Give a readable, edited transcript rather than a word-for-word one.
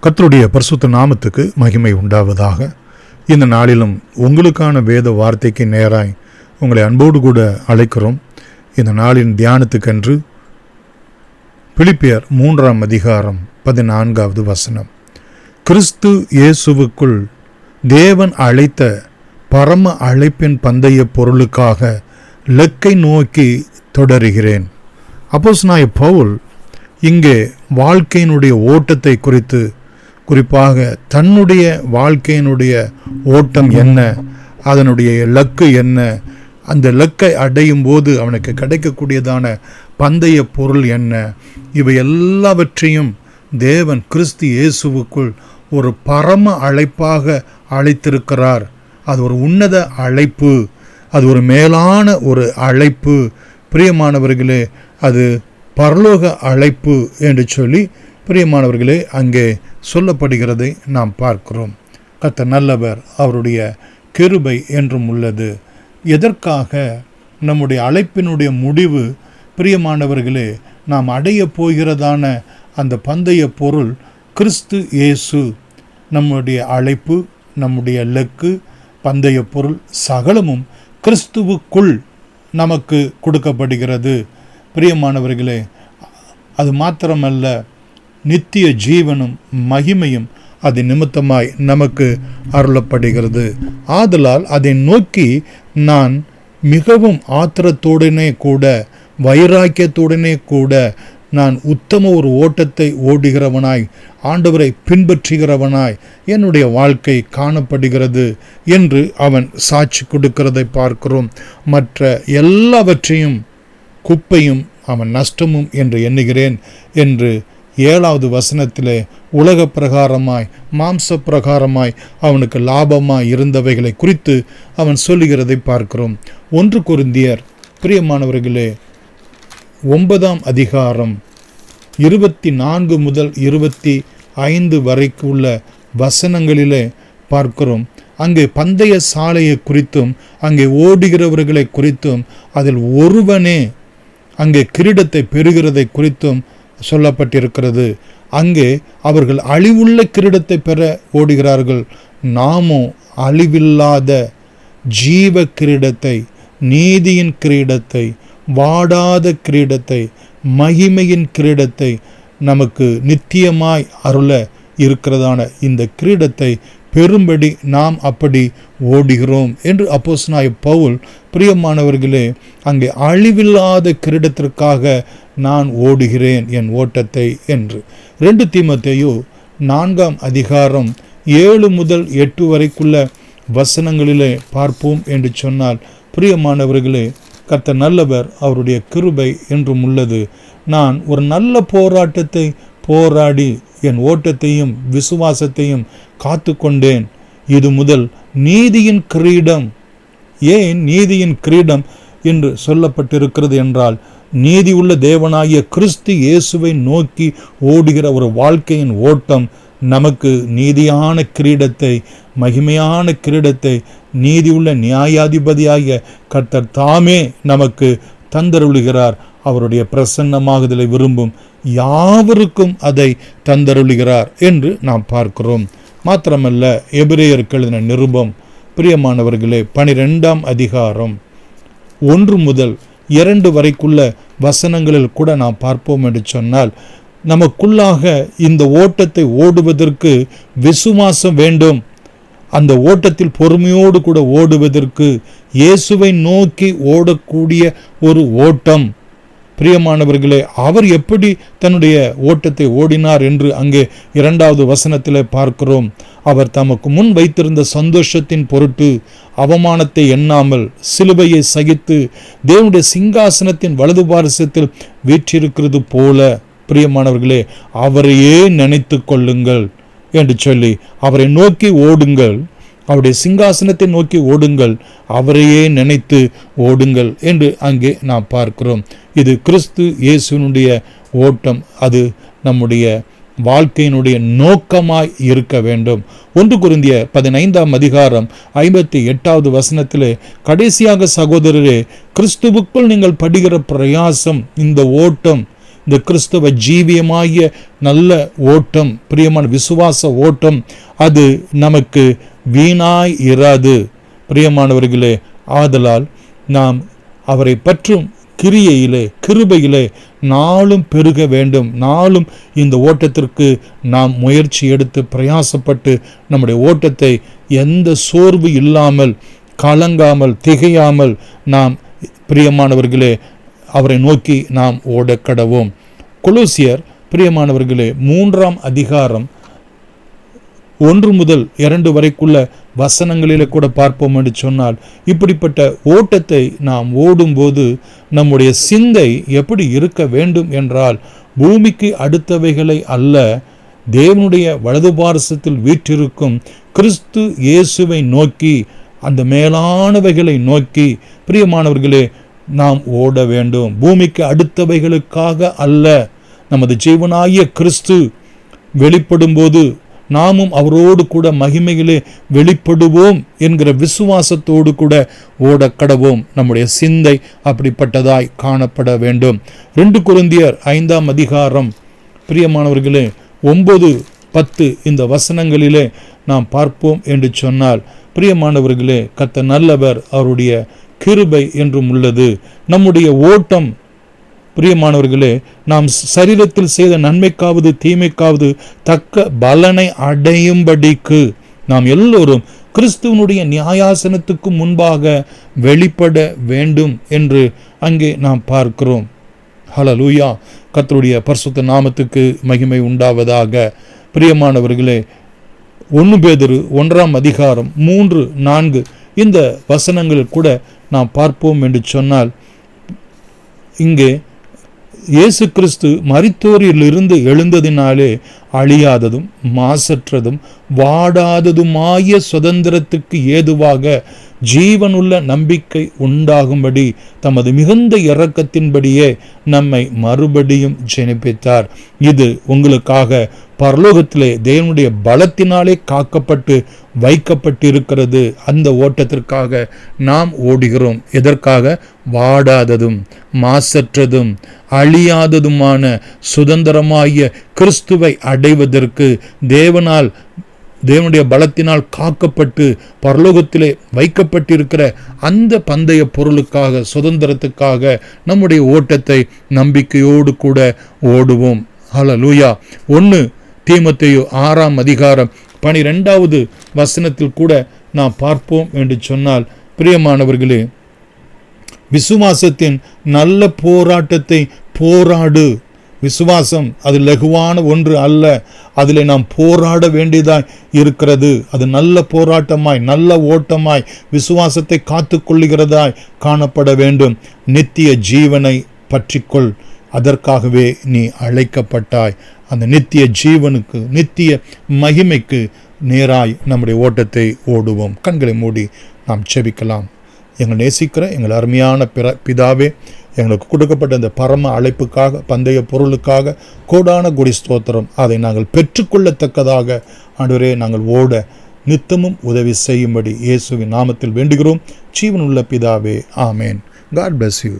கர்த்தருடைய பரிசுத்த நாமத்துக்கு மகிமை உண்டாவதாக. இந்த நாளிலும் உங்களுக்கான வேத வார்த்தைக்கு நேராய் உங்களை அன்போடு கூட அழைக்கிறோம். இந்த நாளின் தியானத்துக்கென்று பிலிப்பியர் 3 அதிகாரம் 14வது வசனம். கிறிஸ்து இயேசுவுக்குள் தேவன் அழைத்த பரம அழைப்பின் பந்தய பொருளுக்காக இலக்கை நோக்கி தொடருகிறேன். அப்போஸ்தலனாகிய பவுல் இங்கே வாழ்க்கையினுடைய ஓட்டத்தை குறித்து, குறிப்பாக தன்னுடைய வாழ்க்கையினுடைய ஓட்டம் என்ன, அதனுடைய இலக்கு என்ன, அந்த இலக்கை அடையும் போது அவனுக்கு கிடைக்கக்கூடியதான பந்தய பொருள் என்ன, இவை எல்லாவற்றையும் தேவன் கிறிஸ்து இயேசுவுக்குள் ஒரு பரம அழைப்பாக அழைத்திருக்கிறார். அது ஒரு உன்னத அழைப்பு, அது ஒரு மேலான ஒரு அழைப்பு. பிரியமானவர்களே, அது பரலோக அழைப்பு என்று சொல்லி பிரியமானவர்களே அங்கே சொல்லப்படுகிறதை நாம் பார்க்கிறோம். கர்த்தர் நல்லவர், அவருடைய கிருபை என்றும் உள்ளது. எதற்காக? நம்முடைய அழைப்பினுடைய முடிவு பிரியமானவர்களே, நாம் அடைய போகிறதான அந்த பந்தய பொருள் கிறிஸ்து இயேசு. நம்முடைய அழைப்பு, நம்முடைய இலக்கு, பந்தய பொருள் சகலமும் கிறிஸ்துவுக்குள் நமக்கு கொடுக்கப்படுகிறது. பிரியமானவர்களே, அது மாத்திரமல்ல, நித்திய ஜீவனும் மகிமையும் அது நிமித்தமாய் நமக்கு அருளப்படுகிறது. ஆதலால் அதை நோக்கி நான் மிகவும் ஆத்திரத்துடனே கூட, வைராக்கியத்துடனே கூட நான் உத்தம ஒரு ஓட்டத்தை ஓடுகிறவனாய், ஆண்டவரை பின்பற்றுகிறவனாய் என்னுடைய வாழ்க்கை காணப்படுகிறது என்று அவன் சாட்சி கொடுக்கிறதை பார்க்கிறோம். மற்ற எல்லாவற்றையும் குப்பையும் அவன் நஷ்டமும் என்று எண்ணுகிறேன் என்று 7வது வசனத்திலே உலக பிரகாரமாய், மாம்ச பிரகாரமாய் அவனுக்கு லாபமாய் இருந்தவைகளை குறித்து அவன் சொல்லுகிறதை பார்க்கிறோம். 1 கொரிந்தியர் பிரியமானவர்களே 9 அதிகாரம் 24 முதல் 25 வரைக்கும் உள்ள வசனங்களிலே பார்க்கிறோம். அங்கே பந்தய சாலையை குறித்தும், அங்கே ஓடுகிறவர்களை குறித்தும், அதில் ஒருவனே அங்கே கிரீடத்தை பெறுகிறதை குறித்தும் சொல்லப்பட்டிருக்கிறது. அங்கே அவர்கள் அழிவுள்ள கிரீடத்தை பெற ஓடுகிறார்கள். நாமோ அழிவில்லாத ஜீவ கிரீடத்தை, நீதியின் கிரீடத்தை, வாடாத கிரீடத்தை, மகிமையின் கிரீடத்தை நமக்கு நித்தியமாய் அருள இருக்கிறதான இந்த கிரீடத்தை பெரும்படி நாம் அப்படி ஓடுகிறோம் என்று அப்போஸ்தலனாகிய பவுல் பிரியமானவர்களே அங்கே அழிவில்லாத கிரீடத்திற்காக நான் ஓடுகிறேன் என் ஓட்டத்தை என்று 2 தீமோத்தேயு 4 அதிகாரம் 7 முதல் 8 வரைக்குள்ள வசனங்களிலே பார்ப்போம் என்று சொன்னால், பிரியமானவர்களே கர்த்தர் நல்லவர், அவருடைய கிருபை என்றும் உள்ளது. நான் ஒரு நல்ல போராட்டத்தை போராடி என் ஓட்டத்தையும் விசுவாசத்தையும் காத்து கொண்டேன். இது முதல் நீதியின் கிரீடம். ஏன் நீதியின் கிரீடம் என்று சொல்லப்பட்டிருக்கிறது என்றால், நீதி உள்ள தேவனாகிய கிறிஸ்து இயேசுவை நோக்கி ஓடுகிற ஒரு வாழ்க்கையின் ஓட்டம் நமக்கு நீதியான கிரீடத்தை, மகிமையான கிரீடத்தை நீதியுள்ள நியாயாதிபதியாகிய கர்த்தர் தாமே நமக்கு தந்தருளுகிறார். அவருடைய பிரசன்னமாகுதலை விரும்பும் யாவருக்கும் அதை தந்தருளுகிறார் என்று நாம் பார்க்கிறோம். மாத்திரமல்ல, எபிரேயருக்கு எழுதின நிருபம் பிரியமானவர்களே 12 அதிகாரம் 1 முதல் 2 வரைக்குள்ள வசனங்களில் கூட நாம் பார்ப்போம் என்று சொன்னால், நமக்குள்ளாக இந்த ஓட்டத்தை ஓடுவதற்கு விசுவாசம் வேண்டும். அந்த ஓட்டத்தில் பொறுமையோடு கூட ஓடுவதற்கு இயேசுவை நோக்கி ஓடக்கூடிய ஒரு ஓட்டம். பிரியமானவர்களே, அவர் எப்படி தன்னுடைய ஓட்டத்தை ஓடினார் என்று அங்கே 2வது வசனத்திலே பார்க்கிறோம். அவர் தமக்கு முன் வைத்திருந்த சந்தோஷத்தின் பொருட்டு அவமானத்தை எண்ணாமல் சிலுவையை சகித்து தேவனுடைய சிங்காசனத்தின் வலது பாரிசத்தில் வீற்றிருக்கிறது போல, பிரியமானவர்களே அவரையே நினைத்து கொள்ளுங்கள் என்று சொல்லி அவரை நோக்கி ஓடுங்கள், அவருடைய சிங்காசனத்தை நோக்கி ஓடுங்கள், அவரையே நினைத்து ஓடுங்கள் என்று அங்கே நாம் பார்க்கிறோம். இது கிறிஸ்து இயேசுனுடைய ஓட்டம். அது நம்முடைய வாழ்க்கையினுடைய நோக்கமாய் இருக்க வேண்டும். 1 கொரிந்தியர் 15 அதிகாரம் 58வது வசனத்திலே, கடைசியாக சகோதரரே, கிறிஸ்துவுக்குள் நீங்கள் படுகிற பிரயாசம், இந்த ஓட்டம் இந்த கிறிஸ்தவ ஜீவியமாகிய நல்ல ஓட்டம், பிரியமான விசுவாச ஓட்டம், அது நமக்கு வீணாய் இராது. பிரியமானவர்களே, ஆதலால் நாம் அவரை பற்றும் கிரியையிலே, கிருபையிலே நாளும் பெருக வேண்டும். நாளும் இந்த ஓட்டத்திற்கு நாம் முயற்சி எடுத்து பிரயாசப்பட்டு நம்முடைய ஓட்டத்தை எந்த சோர்வு இல்லாமல், கலங்காமல், திகையாமல் நாம் பிரியமானவர்களே அவரை நோக்கி நாம் ஓடக்கடவோம். கொலோசியர் பிரியமானவர்களே 3ஆம் அதிகாரம் 1 முதல் 2 வரைக்குள்ள வசனங்களிலே கூட பார்ப்போம் என்று சொன்னால், இப்படிப்பட்ட ஓட்டத்தை நாம் ஓடும்போது நம்முடைய சிந்தை எப்படி இருக்க வேண்டும் என்றால், பூமிக்கு அடுத்தவைகளை அல்ல, தேவனுடைய வலது பார்சத்தில் வீற்றிருக்கும் கிறிஸ்து இயேசுவை நோக்கி, அந்த மேலானவைகளை நோக்கி பிரியமானவர்களே நாம் ஓட வேண்டும். பூமிக்கு அடுத்தவைகளுக்காக அல்ல. நமது ஜீவனாகிய கிறிஸ்து வெளிப்படும் போது நாமும் அவரோடு கூட மகிமையிலே வெளிப்படுவோம் என்கிற விசுவாசத்தோடு கூட ஓடக்கடவோம். நம்முடைய சிந்தை அப்படிப்பட்டதாய் காணப்பட வேண்டும். 2 கொரிந்தியர் 5ஆம் அதிகாரம் பிரியமானவர்களே 9-10 இந்த வசனங்களிலே நாம் பார்ப்போம் என்று சொன்னால், பிரியமானவர்களே கர்த்தர் நல்லவர், அவருடைய கிருபை என்றும் உள்ளது. நம்முடைய ஓட்டம் பிரியமானவர்களே நாம் சரீரத்தில் செய்த நன்மைக்காவது தீமைக்காவது தக்க பலனை அடையும்படிக்கு நாம் எல்லோரும் கிறிஸ்துவனுடைய நியாயாசனத்துக்கு முன்பாக வெளிப்பட வேண்டும் என்று அங்கே நாம் பார்க்கிறோம். ஹல்லேலூயா! கர்த்தருடைய பரிசுத்த நாமத்துக்கு மகிமை உண்டாவதாக. பிரியமானவர்களே 1 பேதுரு 1ஆம் அதிகாரம் 3-4 இந்த வசனங்களில் கூட நாம் பார்ப்போம் என்று சொன்னால், இங்கே இயேசு கிறிஸ்து மரித்தோரிலிருந்து எழுந்ததினாலே அழியாததும் மாசற்றதும் வாடாததுமாய சுதந்திரத்துக்கு ஏதுவாக ஜீவனுள்ள நம்பிக்கை உண்டாகும்படி தமது மிகுந்த இரக்கத்தின்படியே நம்மை மறுபடியும் ஜெனிப்பித்தார். இது உங்களுக்காக பரலோகத்திலே தேவனுடைய பலத்தினாலே காக்கப்பட்டு வைக்கப்பட்டிருக்கிறது. அந்த ஓட்டத்திற்காக நாம் ஓடுகிறோம். எதற்காக? வாடாததும் மாசற்றதும் அழியாததுமான சுதந்திரமாகிய கிறிஸ்துவை அடைவதற்கு தேவனுடைய பலத்தினால் காக்கப்பட்டு பரலோகத்திலே வைக்கப்பட்டிருக்கிற அந்த பந்தய பொருளுக்காக, சுதந்திரத்துக்காக நம்முடைய ஓட்டத்தை நம்பிக்கையோடு கூட ஓடுவோம். ஹல்லேலூயா! 1 தீமோத்தேயு 6ஆம் அதிகாரம் 12வது வசனத்தில் கூட நாம் பார்ப்போம் என்று சொன்னால், பிரியமானவர்களே விசுவாசத்தின் நல்ல போராட்டத்தை போராடு. விசுவாசம் அது லகுவான ஒன்று அல்ல. அதில் நாம் போராட வேண்டியதாய் இருக்கிறது. அது நல்ல போராட்டமாய், நல்ல ஓட்டமாய், விசுவாசத்தை காத்து கொள்ளுகிறதாய் காணப்பட வேண்டும். நித்திய ஜீவனை பற்றிக்கொள். அதற்காகவே நீ அழைக்கப்பட்டாய். அந்த நித்திய ஜீவனுக்கு, நித்திய மகிமைக்கு நேராய் நம்முடைய ஓட்டத்தை ஓடுவோம். கண்களை மூடி நாம் செபிக்கலாம். எங்கள் நேசிக்கிற எங்கள் அருமையான பிதாவே, எங்களுக்கு கொடுக்கப்பட்ட இந்த பரம அழைப்புக்காக, பந்தய பொருளுக்காக கோடான கொடி ஸ்தோத்திரம். அதை நாங்கள் பெற்றுக்கொள்ளத்தக்கதாக ஆண்டவரே நாங்கள் ஓட நித்தமும் உதவி செய்யும்படி இயேசுவின் நாமத்தில் வேண்டுகிறோம். ஜீவனுள்ள பிதாவே, ஆமேன். God bless you.